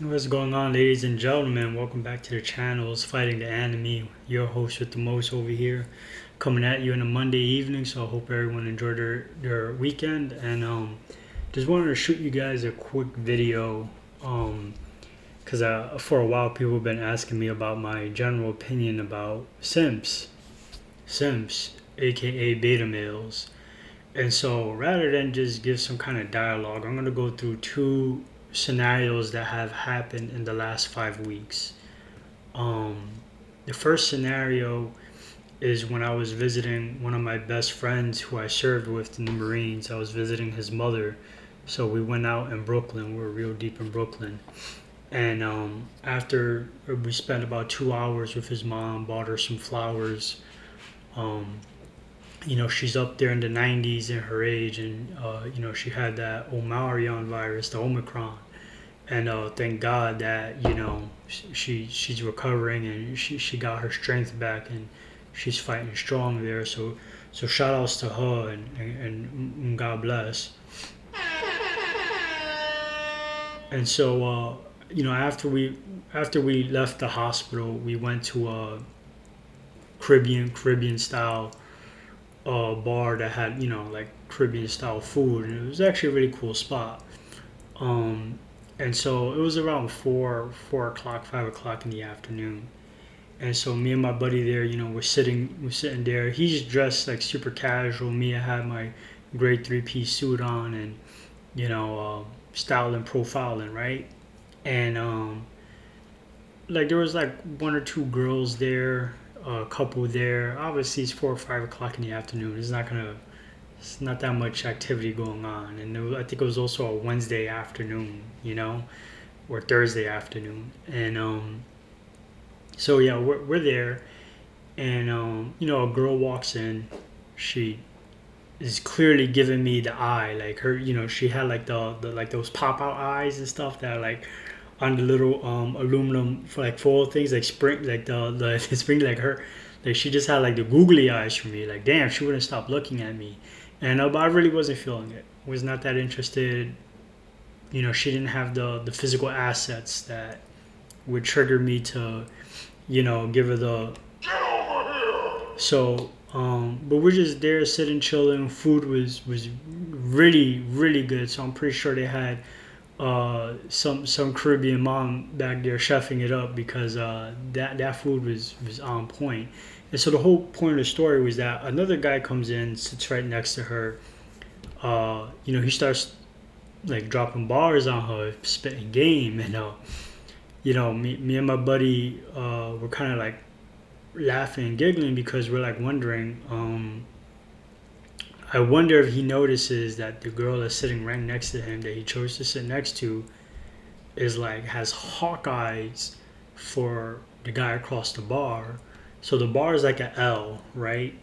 What's going on, ladies and gentlemen? Welcome back to the channel. It's Fighting the Enemy. Your host with the most over here, coming at you on a Monday evening. So I hope everyone enjoyed their weekend. And just wanted to shoot you guys a quick video. Because for a while people have been asking me about my general opinion about Simps, aka beta males. And so rather than just give some kind of dialogue, I'm gonna go through two scenarios that have happened in the last 5 weeks. Um, the first scenario is when I was visiting one of my best friends who I served with in the Marines. I was visiting his mother. So we went out in Brooklyn. We were real deep in Brooklyn. And after we spent about 2 hours with his mom, bought her some flowers. Um, she's up there in the 90s in her age, and she had that Omarion virus, the Omicron. And thank God that she's recovering and she got her strength back and she's fighting strong there. So shout outs to her and God bless. And so after we left the hospital, we went to a Caribbean style bar that had like Caribbean style food, and it was actually a really cool spot. Um, and so it was around 4 o'clock, 5 o'clock in the afternoon. And so me and my buddy there, we're sitting there. He's dressed like super casual. Me, I had my grade 3 piece suit on, and styling, profiling, right? And like there was like one or two girls there, a couple there. Obviously, it's 4 or 5 o'clock in the afternoon. It's not that much activity going on, and I think it was also a Wednesday afternoon, or Thursday afternoon, and so yeah, we're there, and a girl walks in. She is clearly giving me the eye, like her, she had like the like those pop out eyes and stuff that are like on the little aluminum for like foil things, like spring, like the spring, like her, like she just had like the googly eyes for me. Like damn, she wouldn't stop looking at me, and but I really wasn't feeling it. Was not that interested. She didn't have the physical assets that would trigger me to give her the. So, but we're just there sitting, chilling. Food was really really good. So I'm pretty sure they had some Caribbean mom back there chefing it up because that food was on point. And so the whole point of the story was that another guy comes in, sits right next to her. He starts like dropping bars on her, spitting game, and me and my buddy were kind of like laughing and giggling because we're like wondering. I wonder if he notices that the girl that's sitting right next to him that he chose to sit next to is like has hawk eyes for the guy across the bar. So the bar is like an L, right?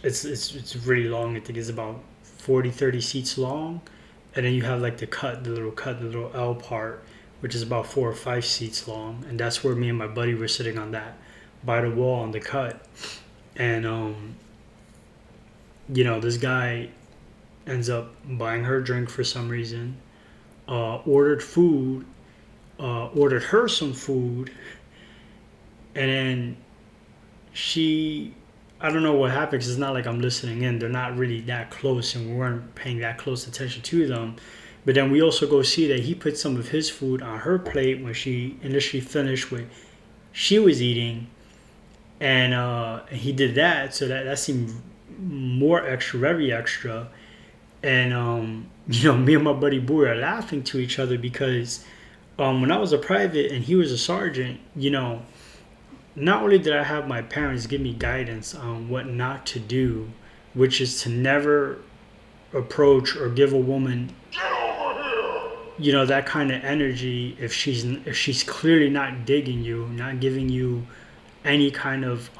It's really long. I think it's about 40, 30 seats long. And then you have like the little L part, which is about 4 or 5 seats long. And that's where me and my buddy were sitting on that by the wall on the cut. And this guy ends up buying her a drink for some reason, ordered food, ordered her some food, and then she, I don't know what happened because it's not like I'm listening in. They're not really that close, and we weren't paying that close attention to them. But then we also go see that he put some of his food on her plate when she initially finished what she was eating, and he did that. So that seemed more extra, very extra. And me and my buddy Boo are laughing to each other because when I was a private and he was a sergeant, not only did I have my parents give me guidance on what not to do, which is to never approach or give a woman, that kind of energy if she's clearly not digging you, not giving you any kind of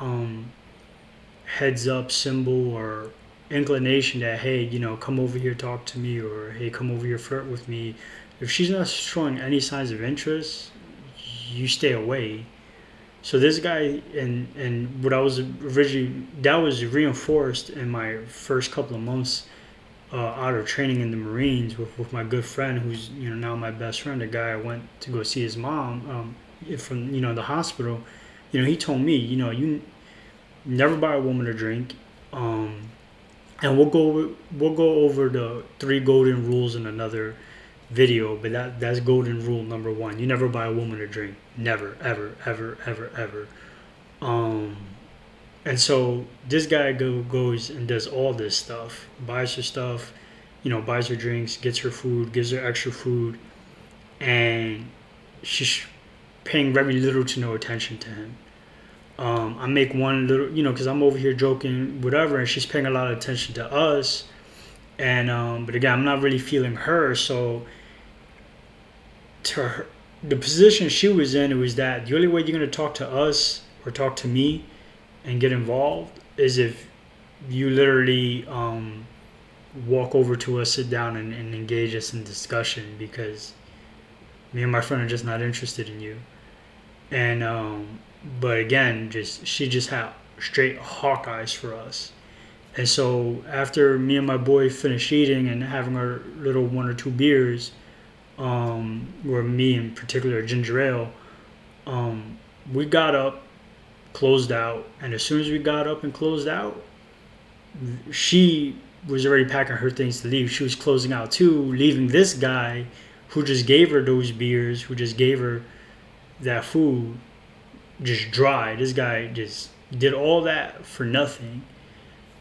heads up symbol or inclination that hey, come over here, talk to me, or hey, come over here, flirt with me. If she's not showing any signs of interest, you stay away. So this guy, and what I was originally, that was reinforced in my first couple of months out of training in the Marines with my good friend, who's now my best friend, the guy I went to go see his mom from the hospital. He told me, you never buy a woman a drink, and we'll go over the three golden rules in another video, but that's golden rule number one. You never buy a woman a drink, never, ever, ever, ever, ever. Um, and so this guy goes and does all this stuff, buys her stuff, buys her drinks, gets her food, gives her extra food, and she's paying very little to no attention to him. I make one little, because I'm over here joking, whatever, and she's paying a lot of attention to us. And but again, I'm not really feeling her. So to her, the position she was in, it was that the only way you're gonna talk to us or talk to me and get involved is if you literally walk over to us, sit down, and engage us in discussion, because me and my friend are just not interested in you. And but again, she just had straight hawk eyes for us. And so after me and my boy finished eating and having our little one or two beers, or me in particular, ginger ale, we got up, closed out, and as soon as we got up and closed out, she was already packing her things to leave. She was closing out too, leaving this guy who just gave her those beers, who just gave her that food, just dry. This guy just did all that for nothing.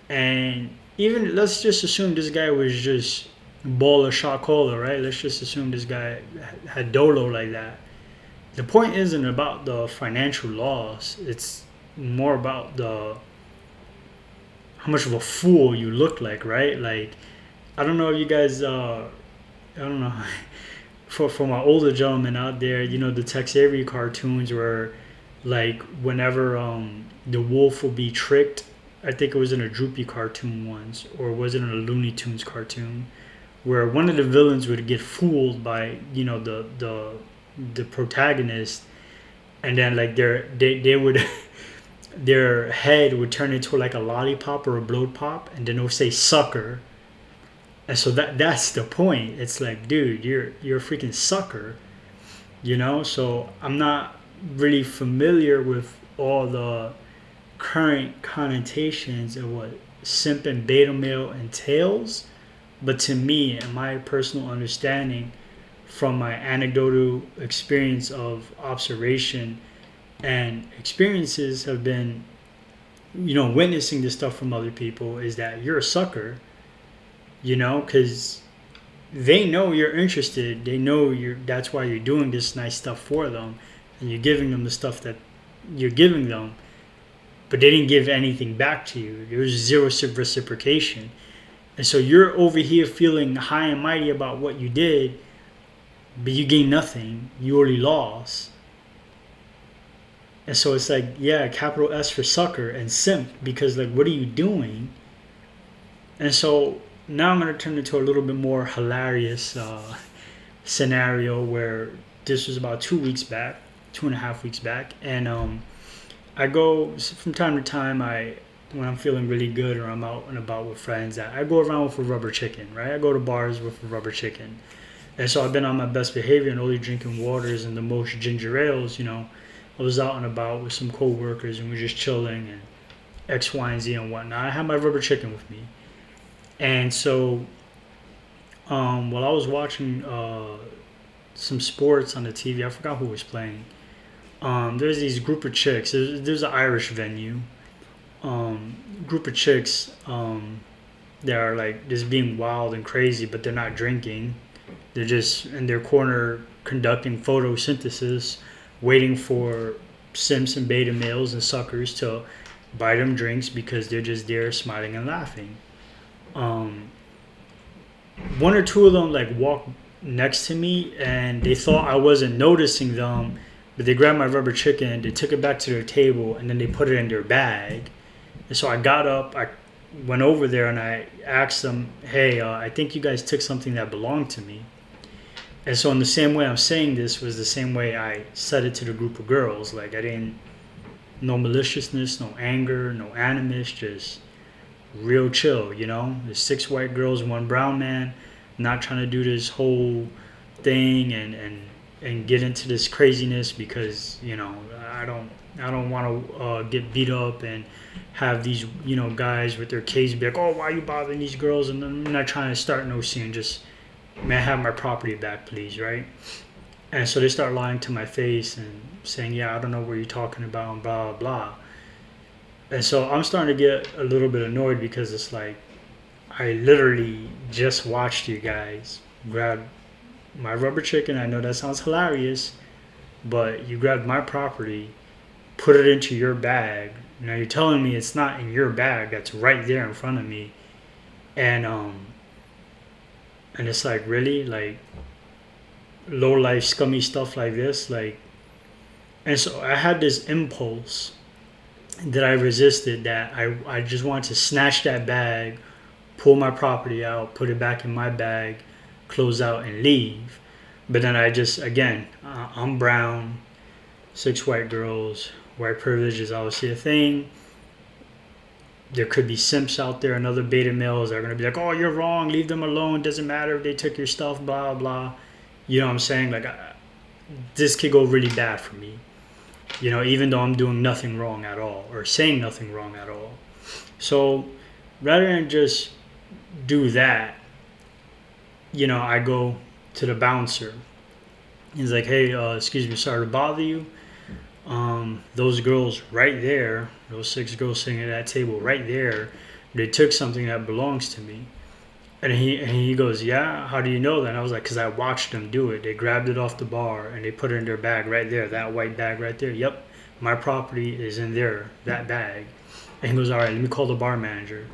And even let's just assume this guy was just ball of shot caller, right? Let's just assume this guy had dolo like that. The point isn't about the financial loss. It's more about the how much of a fool you look like, right? Like, I don't know if you guys, I don't know, for my older gentlemen out there, the Tex Avery cartoons where, like, whenever the wolf will be tricked, I think it was in a Droopy cartoon once, or was it in a Looney Tunes cartoon, where one of the villains would get fooled by, the protagonist, and then like they would their head would turn into like a lollipop or a blow pop, and then it would say sucker. And so that's the point. It's like, dude, you're a freaking sucker, So I'm not really familiar with all the current connotations of what simp and beta male entails, but to me and my personal understanding from my anecdotal experience of observation and experiences have been, witnessing this stuff from other people, is that you're a sucker, because they know you're interested. They know that's why you're doing this nice stuff for them, and you're giving them the stuff that you're giving them, but they didn't give anything back to you. There was zero reciprocation. And so you're over here feeling high and mighty about what you did, but you gained nothing. You only lost. And so it's like, yeah, capital S for sucker and simp, because like, what are you doing? And so now I'm going to turn into a little bit more hilarious scenario where this was about 2.5 weeks back. And I go from time to time, when I'm feeling really good or I'm out and about with friends, I go around with a rubber chicken, right? I go to bars with a rubber chicken. And so I've been on my best behavior and only drinking waters and the most ginger ales, I was out and about with some co-workers and we were just chilling and X, Y, and Z and whatnot. I had my rubber chicken with me. And so while I was watching some sports on the TV, I forgot who was playing. There's these group of chicks. There's an Irish venue. Group of chicks that are like just being wild and crazy, but they're not drinking. They're just in their corner conducting photosynthesis, waiting for simps and beta males and suckers to buy them drinks because they're just there smiling and laughing. One or two of them like walked next to me and they thought I wasn't noticing them, but they grabbed my rubber chicken, they took it back to their table, and then they put it in their bag. And so I got up, I went over there and I asked them, hey, I think you guys took something that belonged to me. And so in the same way I'm saying this was the same way I said it to the group of girls. Like, I didn't, no maliciousness, no anger, no animus, just real chill, you know. There's 6 white girls, 1 brown man, not trying to do this whole thing and get into this craziness because I don't I don't want to get beat up and have these guys with their cases be like, oh, why are you bothering these girls? And I'm not trying to start no scene. Just, may I have my property back, please, right? And so they start lying to my face and saying, yeah, I don't know what you're talking about, and blah blah blah. And so I'm starting to get a little bit annoyed because it's like I literally just watched you guys grab my rubber chicken. I know that sounds hilarious, but you grabbed my property, put it into your bag. Now you're telling me it's not in your bag that's right there in front of me. And it's like, really, like, low life scummy stuff like this, like. And so I had this impulse that I resisted, that I just wanted to snatch that bag, pull my property out, put it back in my bag, close out and leave. But then I just, again, I'm brown, 6 white girls, white privilege is obviously a thing. There could be simps out there and other beta males that are going to be like, oh, you're wrong, leave them alone, doesn't matter if they took your stuff, blah, blah. You know what I'm saying? Like, this could go really bad for me. Even though I'm doing nothing wrong at all or saying nothing wrong at all. So rather than just do that, I go to the bouncer. He's like, hey, excuse me, sorry to bother you. Those girls right there, those 6 girls sitting at that table right there, they took something that belongs to me. And he goes, yeah, how do you know that? And I was like, because I watched them do it. They grabbed it off the bar and they put it in their bag right there, that white bag right there. Yep, my property is in there, that bag. And he goes, all right, let me call the bar manager.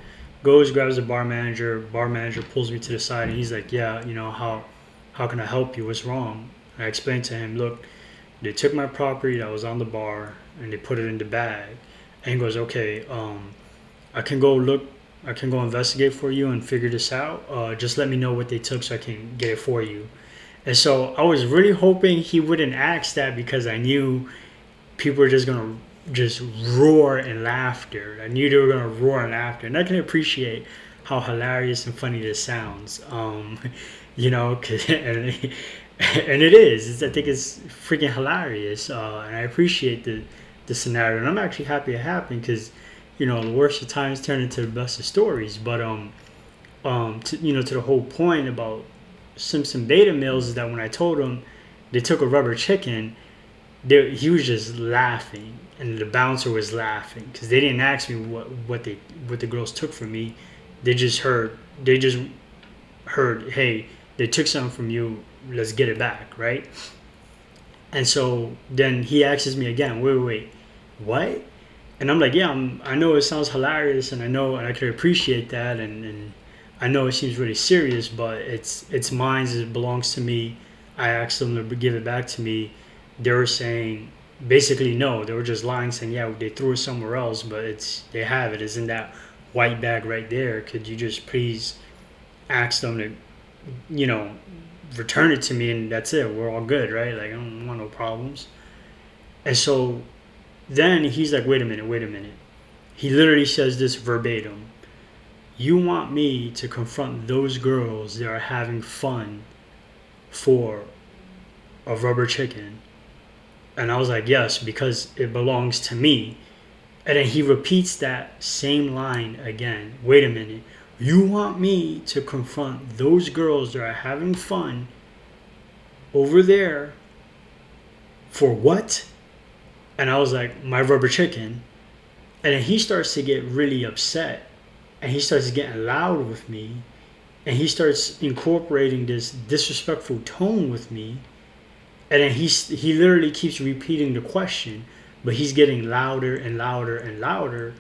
Goes, grabs the bar manager. Bar manager pulls me to the side and he's like, yeah, how can I help you? What's wrong? I explained to him, look, they took my property that was on the bar and they put it in the bag. And he goes, okay, I can go investigate for you and figure this out. Just let me know what they took so I can get it for you. And so I was really hoping he wouldn't ask that because I knew people were just going to just roar in laughter. I knew they were going to roar in laughter. And I can appreciate how hilarious and funny this sounds. And it is. I think it's freaking hilarious. And I appreciate the scenario. And I'm actually happy it happened because the worst of times turn into the best of stories. But to the whole point about Simpson beta males is that when I told him they took a rubber chicken, he was just laughing, and the bouncer was laughing because they didn't ask me what the girls took from me. They just heard, hey, they took something from you. Let's get it back, right? And so then he asks me again, wait, what? And I'm like, yeah, I know it sounds hilarious, and I know, and I can appreciate that, and I know it seems really serious, but it's mine, it belongs to me. I asked them to give it back to me. They were saying, basically, no, they were just lying, saying, yeah, they threw it somewhere else, but they have it. It's in that white bag right there. Could you just please ask them to, return it to me, and that's it. We're all good, right? Like, I don't want no problems. And so then he's like, wait a minute. He literally says this verbatim. You want me to confront those girls that are having fun for a rubber chicken? And I was like, yes, because it belongs to me. And then he repeats that same line again. Wait a minute. You want me to confront those girls that are having fun over there for what? And I was like, my rubber chicken. And then he starts to get really upset. And he starts getting loud with me. And he starts incorporating this disrespectful tone with me. And then he literally keeps repeating the question. But he's getting louder and louder and louder.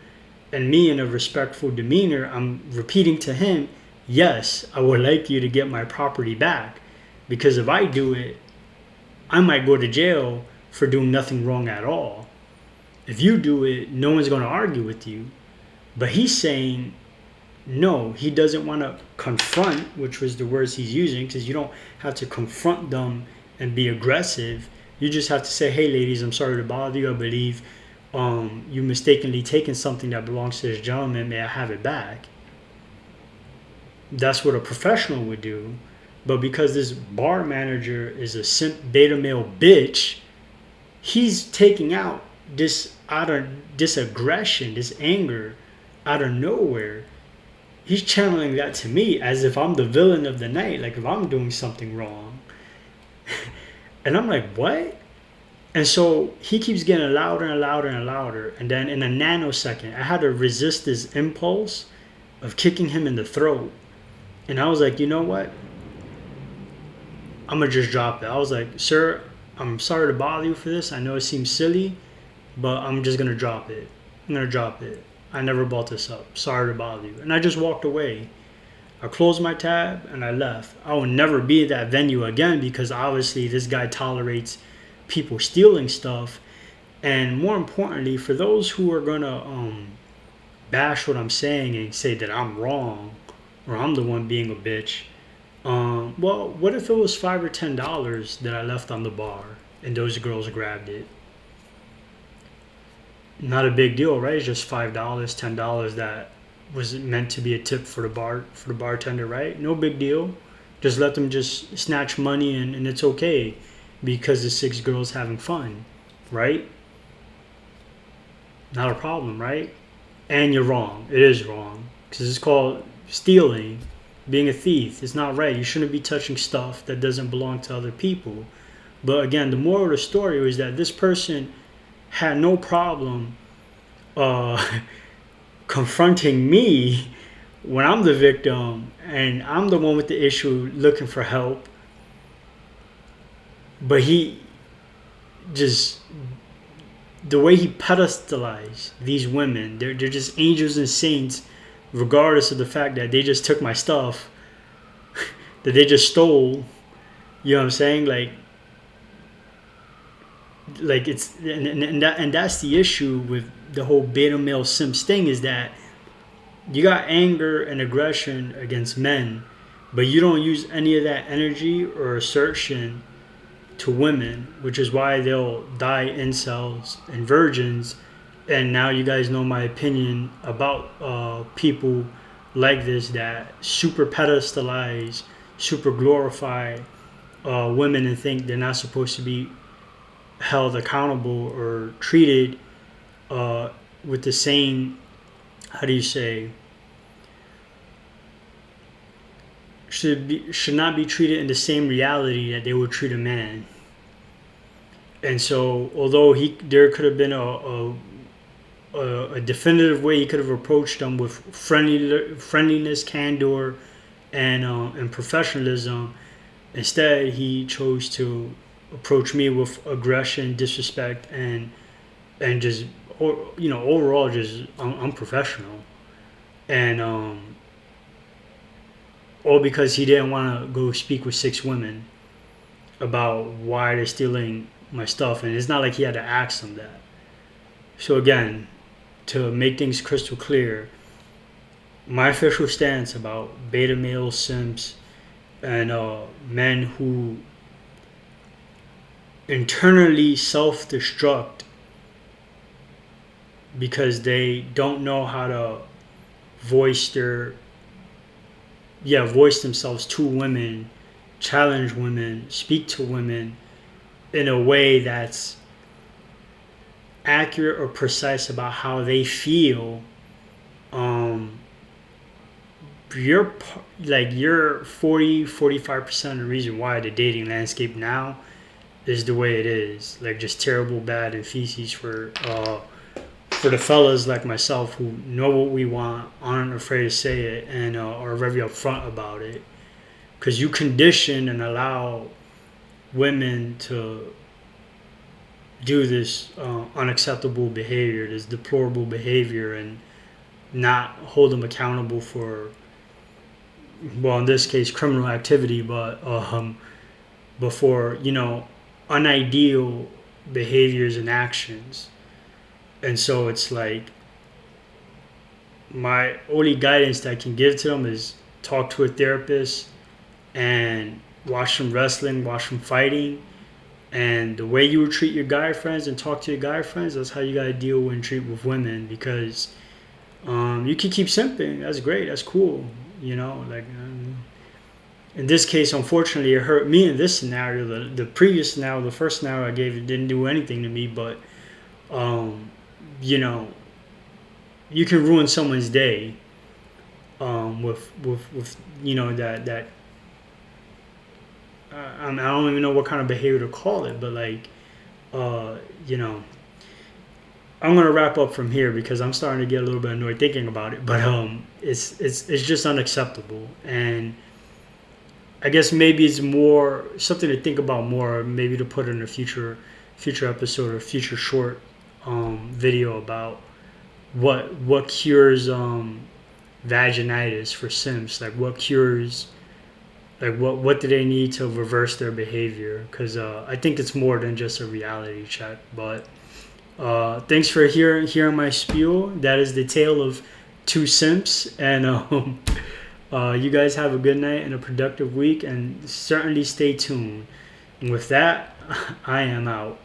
And me, in a respectful demeanor, I'm repeating to him, yes, I would like you to get my property back. Because if I do it, I might go to jail for doing nothing wrong at all. If you do it, no one's going to argue with you. But he's saying, no, he doesn't want to confront, which was the words he's using, because you don't have to confront them and be aggressive. You just have to say, hey, ladies, I'm sorry to bother you. I believe you mistakenly taken something that belongs to this gentleman, may I have it back? That's what a professional would do. But because this bar manager is a simp beta male bitch, he's taking out this aggression, this anger out of nowhere. He's channeling that to me as if I'm the villain of the night, like if I'm doing something wrong. And I'm like, what? And so he keeps getting louder and louder and louder. And then in a nanosecond, I had to resist this impulse of kicking him in the throat. And I was like, you know what? I'm going to just drop it. I was like, sir, I'm sorry to bother you for this. I know it seems silly, but I'm just going to drop it. I'm going to drop it. I never brought this up. Sorry to bother you. And I just walked away. I closed my tab and I left. I will never be at that venue again because obviously this guy tolerates people stealing stuff. And more importantly, for those who are going to bash what I'm saying and say that I'm wrong or I'm the one being a bitch, well, what if it was $5 or $10 that I left on the bar and those girls grabbed it? Not a big deal, right? It's just $5, $10 that was meant to be a tip for the bartender, right? No big deal. Just let them just snatch money and it's okay because the 6 girls having fun, right? Not a problem, right? And you're wrong. It is wrong because it's called stealing, being a thief. It's not right. You shouldn't be touching stuff that doesn't belong to other people. But again, the moral of the story was that this person had no problem confronting me when I'm the victim and I'm the one with the issue looking for help. But he just, the way he pedestalized these women, they're just angels and saints, regardless of the fact that they just took my stuff, that they just stole. You know what I'm saying? Like it's and that's the issue with the whole beta male simps thing, is that you got anger and aggression against men, but you don't use any of that energy or assertion to women, which is why they'll die incels and virgins. And now you guys know my opinion about people like this that super pedestalize, super glorify women and think they're not supposed to be held accountable or treated with the same, how do you say, should not be treated in the same reality that they would treat a man. And so, although there could have been a definitive way he could have approached them with friendliness, candor, and professionalism, instead he chose to approach me with aggression, disrespect, and just, overall just unprofessional. And all because he didn't want to go speak with 6 women about why they're stealing my stuff. And it's not like he had to ask them that. So again, to make things crystal clear, my official stance about beta male simps and men who internally self-destruct because they don't know how to voice themselves to women, challenge women, speak to women in a way that's accurate or precise about how they feel. You're 45% of the reason why the dating landscape now is the way it is. Like, just terrible, bad, and feces for the fellas like myself who know what we want, aren't afraid to say it, and are very upfront about it. Because you condition and allow women to do this unacceptable behavior, this deplorable behavior, and not hold them accountable for, well, in this case, criminal activity, but for, unideal behaviors and actions. And so it's like, my only guidance that I can give to them is talk to a therapist and watch them wrestling, watch them fighting, And the way you would treat your guy friends and talk to your guy friends, that's how you gotta deal and treat with women. Because you can keep simping. That's great. That's cool. You know, like in this case, unfortunately, it hurt me in this scenario. The previous scenario, the first scenario I gave, it didn't do anything to me. But um, you know, you can ruin someone's day with that. I don't even know what kind of behavior to call it, but like uh, you know, I'm gonna wrap up from here because I'm starting to get a little bit annoyed thinking about it. But it's just unacceptable, and I guess maybe it's more something to think about more, maybe to put in a future episode or future short video about what cures vaginitis for Simps. Like what cures, like what do they need to reverse their behavior? Because I think it's more than just a reality check. But thanks for hearing my spiel. That is the tale of two Simps, and you guys have a good night and a productive week, and certainly stay tuned. And with that, I am out.